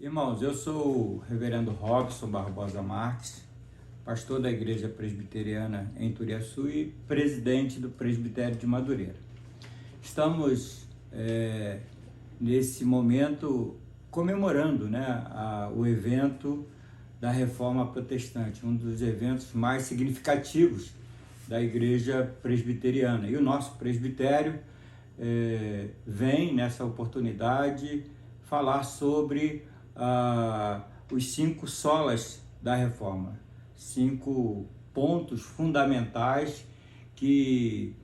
Irmãos, eu sou o reverendo Robson Barbosa Marques, pastor da Igreja Presbiteriana em Turiaçu e presidente do Presbitério de Madureira. Estamos, nesse momento, comemorando, o evento da Reforma Protestante, um dos eventos mais significativos da Igreja Presbiteriana. E o nosso presbitério vem, nessa oportunidade, falar sobre os 5 solas da Reforma, 5 pontos fundamentais que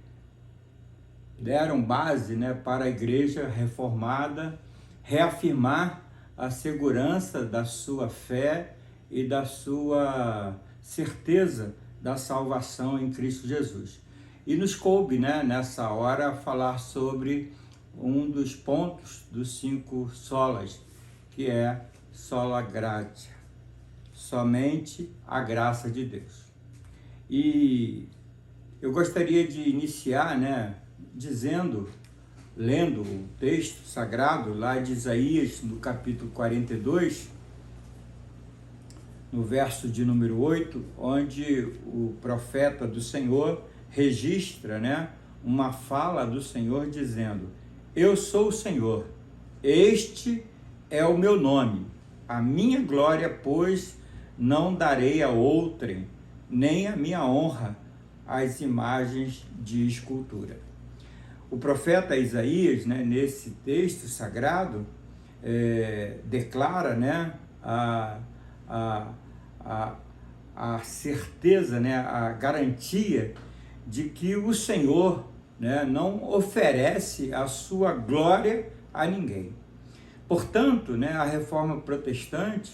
deram base para a Igreja reformada reafirmar a segurança da sua fé e da sua certeza da salvação em Cristo Jesus. E nos coube, nessa hora, falar sobre um dos pontos dos 5 solas, que é sola gratia, somente a graça de Deus. E eu gostaria de iniciar, lendo o texto sagrado lá de Isaías, no capítulo 42, no verso de número 8, onde o profeta do Senhor registra, uma fala do Senhor dizendo: eu sou o Senhor, este é o meu nome, a minha glória, pois, não darei a outrem, nem a minha honra às imagens de escultura. O profeta Isaías, nesse texto sagrado, declara, a certeza, a garantia de que o Senhor, não oferece a sua glória a ninguém. Portanto, a Reforma Protestante,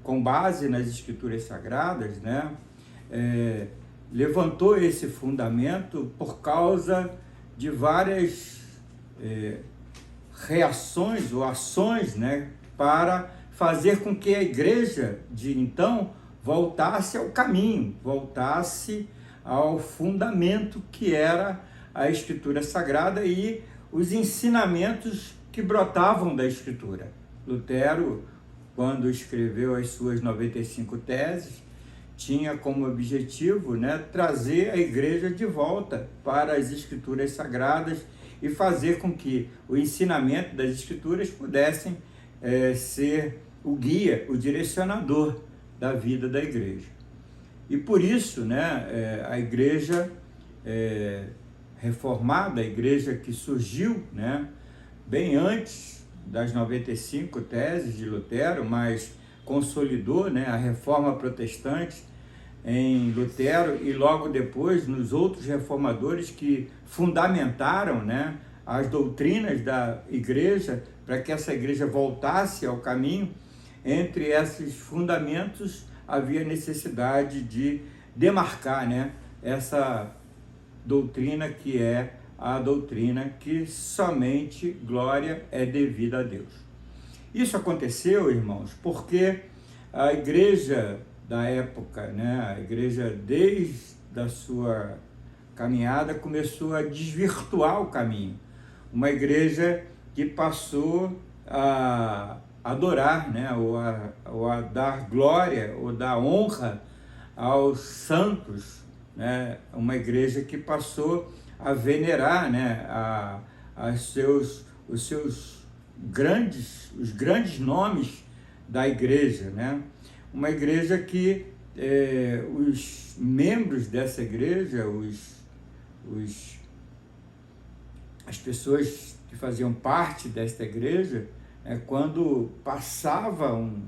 com base nas Escrituras Sagradas, levantou esse fundamento por causa de várias reações ou ações, para fazer com que a igreja de então voltasse ao caminho, voltasse ao fundamento que era a Escritura Sagrada e os ensinamentos que brotavam da Escritura. Lutero, quando escreveu as suas 95 teses, tinha como objetivo, trazer a igreja de volta para as Escrituras Sagradas e fazer com que o ensinamento das Escrituras pudessem ser o guia, o direcionador da vida da igreja. E por isso, a igreja reformada, a igreja que surgiu, bem antes das 95 teses de Lutero, mas consolidou, a Reforma Protestante em Lutero e logo depois nos outros reformadores que fundamentaram, as doutrinas da igreja para que essa igreja voltasse ao caminho. Entre esses fundamentos havia necessidade de demarcar, essa doutrina que é a doutrina que somente glória é devida a Deus. Isso aconteceu, irmãos, porque a igreja da época, a igreja desde a sua caminhada começou a desvirtuar o caminho. Uma igreja que passou a adorar, ou a dar glória, ou dar honra aos santos, uma igreja que passou a venerar, os grandes nomes da igreja, uma igreja que os membros dessa igreja, as pessoas que faziam parte desta igreja, quando passava um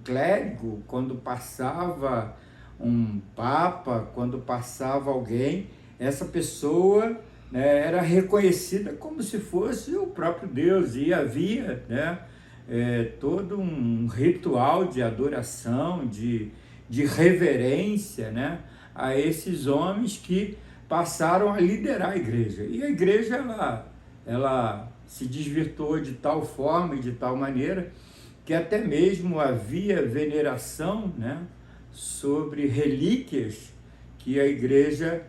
clérigo, quando passava um papa, quando passava alguém, essa pessoa era reconhecida como se fosse o próprio Deus, e havia todo um ritual de adoração, de reverência, a esses homens que passaram a liderar a igreja. E a igreja ela se desvirtuou de tal forma e de tal maneira que até mesmo havia veneração, sobre relíquias que a igreja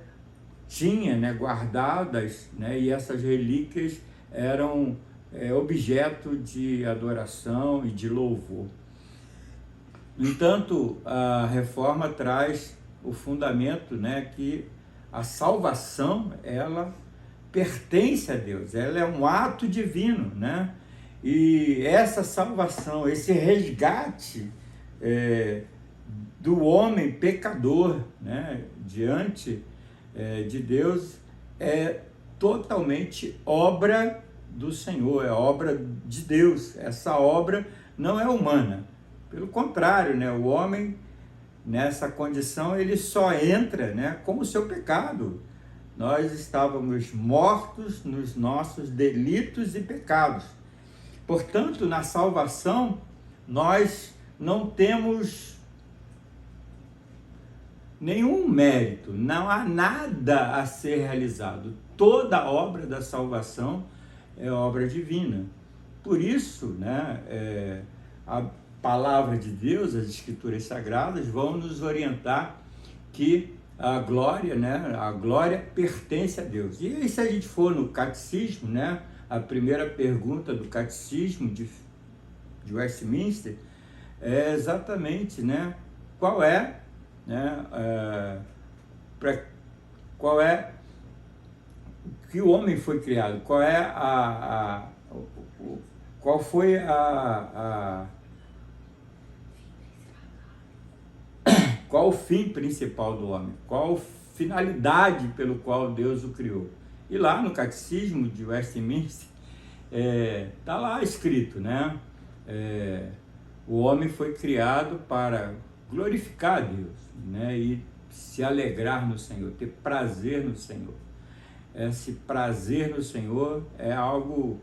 tinha, guardadas, e essas relíquias eram objeto de adoração e de louvor. No entanto, a reforma traz o fundamento, né, que a salvação, ela pertence a Deus, ela é um ato divino, né? E essa salvação, esse resgate do homem pecador, né, diante de Deus, é totalmente obra do Senhor, é obra de Deus. Essa obra não é humana. Pelo contrário, né, o homem, nessa condição, ele só entra, né, com o seu pecado. Nós estávamos mortos nos nossos delitos e pecados. Portanto, na salvação, nós não temos nenhum mérito, não há nada a ser realizado. Toda a obra da salvação é obra divina. Por isso, né, a palavra de Deus, as Escrituras Sagradas, vão nos orientar que a glória, né, a glória pertence a Deus. E aí, se a gente for no catecismo, né, a primeira pergunta do catecismo de Westminster é exatamente, né, qual é que o homem foi criado, qual foi qual o fim principal do homem, qual a finalidade pelo qual Deus o criou. E lá no catecismo de Westminster está lá escrito, né, o homem foi criado para glorificar a Deus, né, e se alegrar no Senhor, ter prazer no Senhor. Esse prazer no Senhor é algo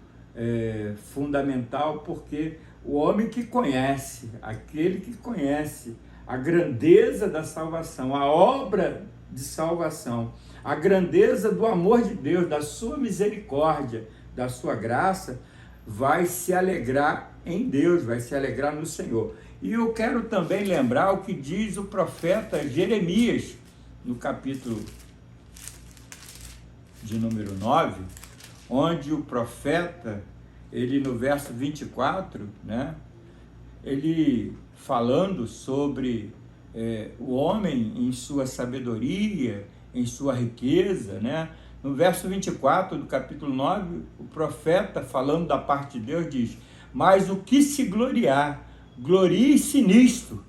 fundamental, porque o homem que conhece, aquele que conhece a grandeza da salvação, a obra de salvação, a grandeza do amor de Deus, da sua misericórdia, da sua graça, vai se alegrar em Deus, vai se alegrar no Senhor. E eu quero também lembrar o que diz o profeta Jeremias, no capítulo de número 9, onde o profeta, ele no verso 24, né, ele falando sobre o homem em sua sabedoria, em sua riqueza, né? No verso 24 do capítulo 9, o profeta, falando da parte de Deus, diz: mas o que se gloriar, glorie-se nisto,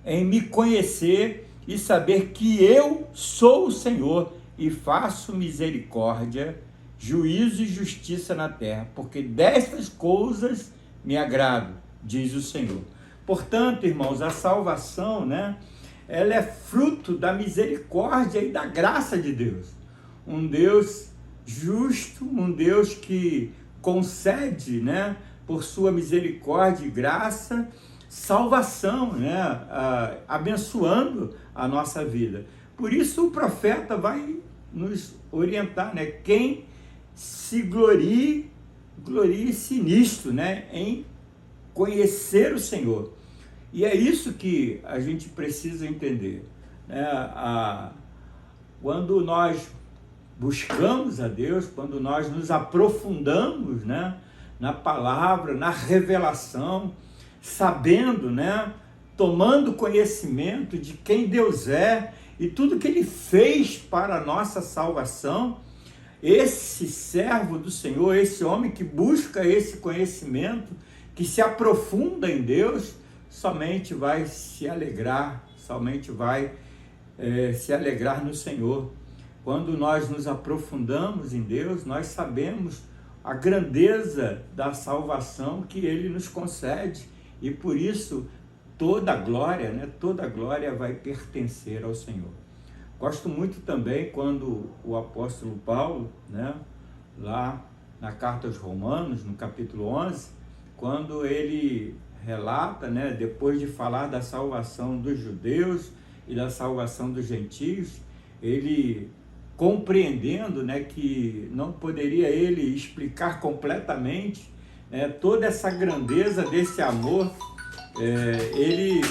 em me conhecer e saber que eu sou o Senhor e faço misericórdia, juízo e justiça na terra, porque destas coisas me agrado, diz o Senhor. Portanto, irmãos, a salvação, né, ela é fruto da misericórdia e da graça de Deus. Um Deus justo, um Deus que concede, né, por sua misericórdia e graça, salvação, né, abençoando a nossa vida. Por isso o profeta vai nos orientar, né, quem se glorie-se nisto, né, em conhecer o Senhor. E é isso que a gente precisa entender, né? Quando nós buscamos a Deus, quando nós nos aprofundamos, né, na palavra, na revelação, sabendo, né, tomando conhecimento de quem Deus é e tudo que Ele fez para a nossa salvação, esse servo do Senhor, esse homem que busca esse conhecimento, que se aprofunda em Deus, somente vai se alegrar, somente vai se alegrar no Senhor. Quando nós nos aprofundamos em Deus, nós sabemos a grandeza da salvação que Ele nos concede, e por isso toda a glória, né, toda a glória vai pertencer ao Senhor. Gosto muito também quando o apóstolo Paulo, né, lá na carta aos Romanos, no capítulo 11, quando ele relata, né, depois de falar da salvação dos judeus e da salvação dos gentios, ele compreendendo, né, que não poderia ele explicar completamente toda essa grandeza desse amor, ele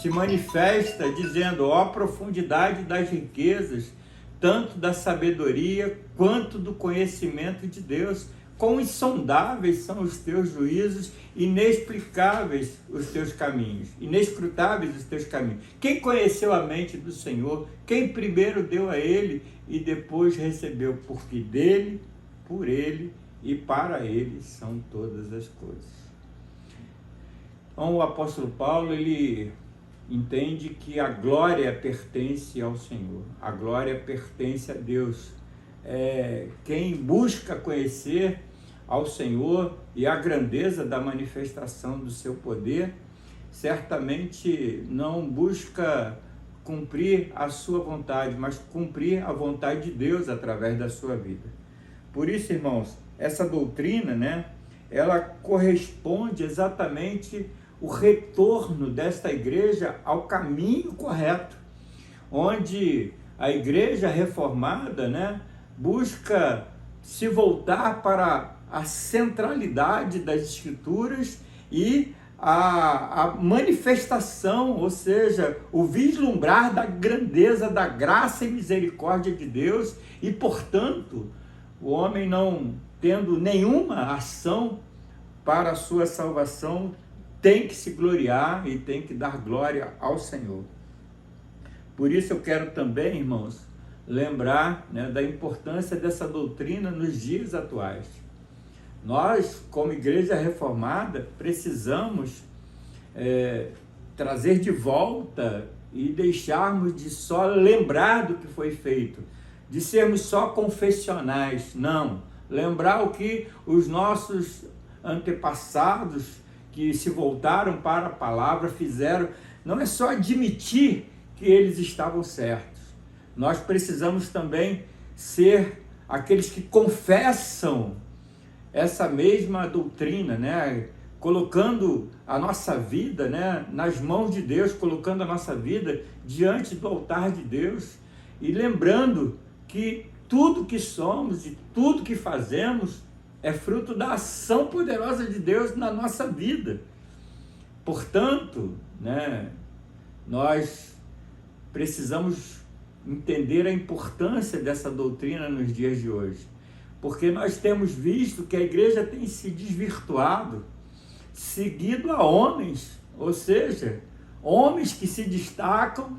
se manifesta dizendo: ó, a profundidade das riquezas, tanto da sabedoria quanto do conhecimento de Deus, quão insondáveis são os teus juízos, inexplicáveis os teus caminhos, inescrutáveis os teus caminhos. Quem conheceu a mente do Senhor? Quem primeiro deu a ele e depois recebeu? Porque dele, por ele e para ele são todas as coisas. Então o apóstolo Paulo, ele entende que a glória pertence ao Senhor, a glória pertence a Deus. Quem busca conhecer ao Senhor e a grandeza da manifestação do seu poder, certamente não busca cumprir a sua vontade, mas cumprir a vontade de Deus através da sua vida. Por isso, irmãos, essa doutrina, né, ela corresponde exatamente o retorno desta igreja ao caminho correto, onde a igreja reformada, né, busca se voltar para a centralidade das Escrituras e a manifestação, ou seja, o vislumbrar da grandeza, da graça e misericórdia de Deus, e, portanto, o homem não tendo nenhuma ação para a sua salvação, tem que se gloriar e tem que dar glória ao Senhor. Por isso eu quero também, irmãos, lembrar, né, da importância dessa doutrina nos dias atuais. Nós, como igreja reformada, precisamos trazer de volta e deixarmos de só lembrar do que foi feito, de sermos só confessionais. Não, lembrar o que os nossos antepassados que se voltaram para a palavra fizeram. Não é só admitir que eles estavam certos. Nós precisamos também ser aqueles que confessam essa mesma doutrina, né? Colocando a nossa vida, né, nas mãos de Deus, colocando a nossa vida diante do altar de Deus e lembrando que tudo que somos e tudo que fazemos é fruto da ação poderosa de Deus na nossa vida. Portanto, né, nós precisamos entender a importância dessa doutrina nos dias de hoje, porque nós temos visto que a igreja tem se desvirtuado, seguido a homens, ou seja, homens que se destacam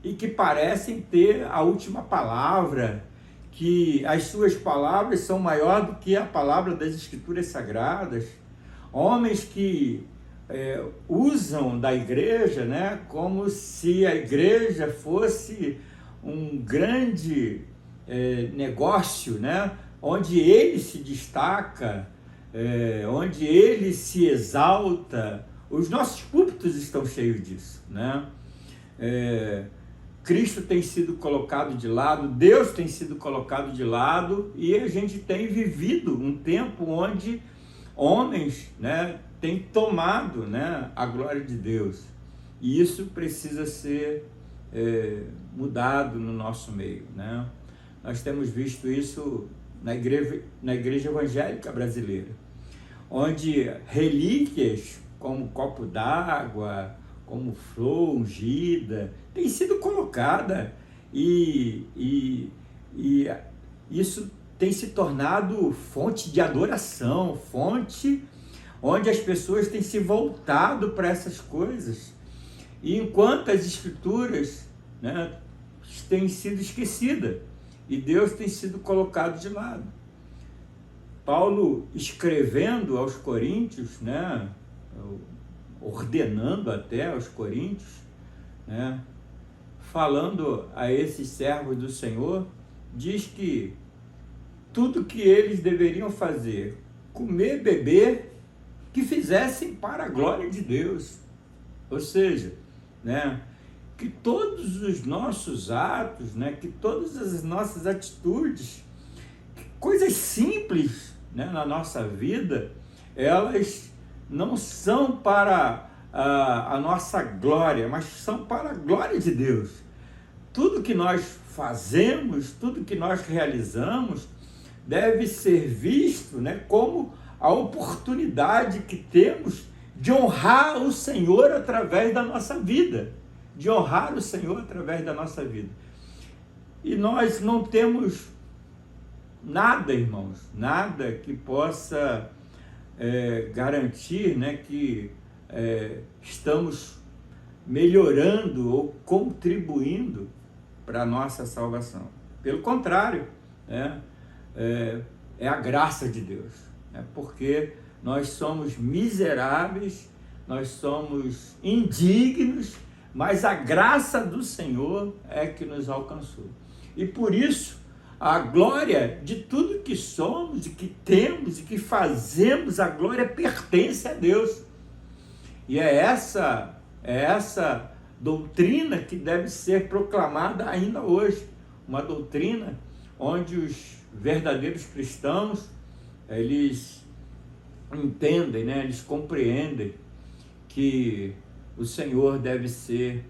e que parecem ter a última palavra, que as suas palavras são maior do que a palavra das Escrituras Sagradas, homens que usam da igreja, né, como se a igreja fosse um grande negócio, né, onde ele se destaca, onde ele se exalta. Os nossos púlpitos estão cheios disso, né? Cristo tem sido colocado de lado, Deus tem sido colocado de lado, e a gente tem vivido um tempo onde homens, né, têm tomado, né, a glória de Deus. E isso precisa ser mudado no nosso meio, né? Nós temos visto isso na igreja evangélica brasileira, onde relíquias como copo d'água, como flor ungida, tem sido colocada e isso tem se tornado fonte de adoração, fonte onde as pessoas têm se voltado para essas coisas, e enquanto as Escrituras, né, têm sido esquecidas e Deus tem sido colocado de lado. Paulo, escrevendo aos Coríntios, né, ordenando até aos Coríntios, né, falando a esses servos do Senhor, diz que tudo que eles deveriam fazer, comer, beber, que fizessem para a glória de Deus. Ou seja, né, que todos os nossos atos, né, que todas as nossas atitudes, coisas simples, né, na nossa vida, elas não são para a nossa glória, mas são para a glória de Deus. Tudo que nós fazemos, tudo que nós realizamos, deve ser visto, né, como a oportunidade que temos de honrar o Senhor através da nossa vida, de honrar o Senhor através da nossa vida. E nós não temos nada, irmãos, nada que possa garantir, né, que estamos melhorando ou contribuindo para a nossa salvação. Pelo contrário, né, é a graça de Deus, né, porque nós somos miseráveis, nós somos indignos, mas a graça do Senhor é que nos alcançou. E por isso, a glória de tudo que somos, e que temos, e que fazemos, a glória pertence a Deus. E é essa doutrina que deve ser proclamada ainda hoje. Uma doutrina onde os verdadeiros cristãos, eles entendem, né? Eles compreendem que o Senhor deve ser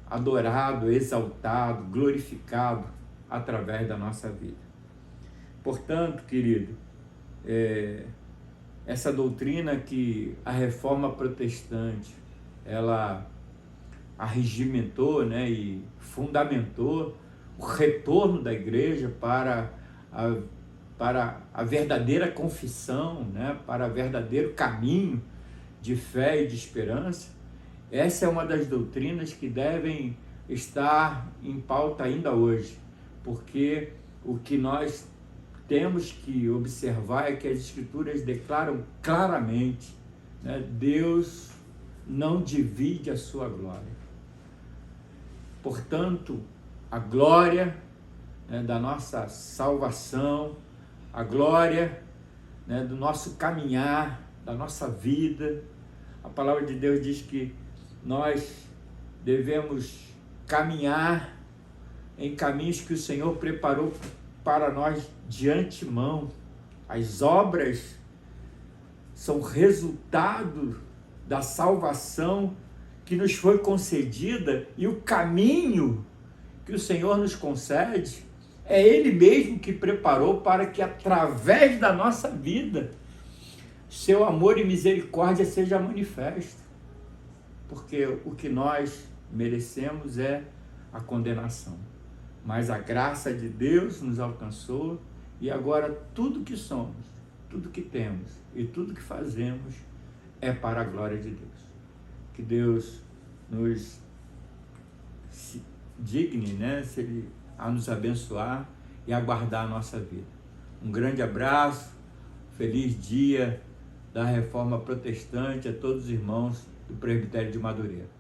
adorado, exaltado, glorificado através da nossa vida. Portanto, querido, essa doutrina que a Reforma Protestante, ela arregimentou, né, e fundamentou o retorno da igreja para a verdadeira confissão, né, para o verdadeiro caminho de fé e de esperança. Essa é uma das doutrinas que devem estar em pauta ainda hoje, porque o que nós temos que observar é que as Escrituras declaram claramente, né, Deus não divide a sua glória. Portanto, a glória, né, da nossa salvação, a glória, né, do nosso caminhar, da nossa vida, a palavra de Deus diz que nós devemos caminhar em caminhos que o Senhor preparou para nós de antemão. As obras são resultado da salvação que nos foi concedida, e o caminho que o Senhor nos concede é Ele mesmo que preparou para que através da nossa vida seu amor e misericórdia seja manifesto. Porque o que nós merecemos é a condenação. Mas a graça de Deus nos alcançou, e agora tudo que somos, tudo que temos e tudo que fazemos é para a glória de Deus. Que Deus nos digne, né, a nos abençoar e a guardar a nossa vida. Um grande abraço, feliz dia da Reforma Protestante a todos os irmãos do Presbitério de Madureira.